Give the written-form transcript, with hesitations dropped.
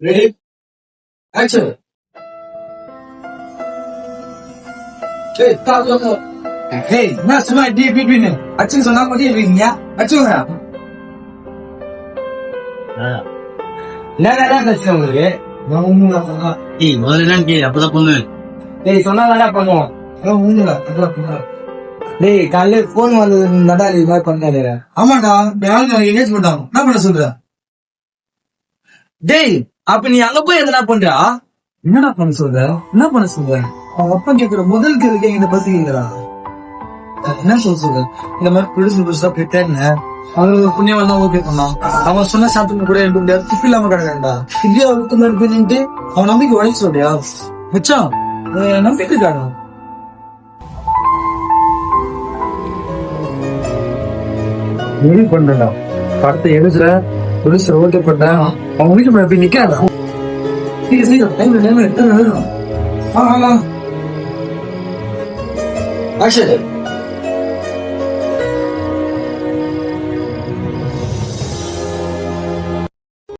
Ready? Action! Hey, stop, stop. Hey, not so much deep between them. Action so now what are you doing? Yeah? Action ha? என்ன உங்களுக்கு முதல்ல அப்பதான் பொண்ணு டேய் சொன்னா நல்லா பண்ணுவோம் டேய் காலையில போன் வந்தது நடா இது மாதிரி பண்ணாரு ஆமாடா எங்கேஜ் பண்ணாங்க என்ன பண்ண சொல்ற டேய் அப்ப நீ அங்க போய் எதனா பண்றா என்னடா பண்ண சொல்ற என்ன பண்ண சொல்ற அவங்க அப்பா கேக்குற முதல் கேள்வி இந்த பசிக்கிறா என்ன சொல்ற இந்த மாதிரி புதுசா போயிட்டேன்னு அவன் புண்ணியம் தான் ஓகே பண்ணான் அவன் சொன்ன சாப்பிட்டு கூட இருக்க முடியாது துப்பு இல்லாம கிடக்கா இந்தியா பண்ணிட்டு அவன் நம்பிக்கை உழைச்சு சொல்றியா வச்சா நம்பிக்கை காணும் முடிவு பண்றா படத்தை எழுதுற புதுசு ஓகே பண்றேன் அவன் வீட்டு மேல போய் நிக்காத ஆக்சுவலி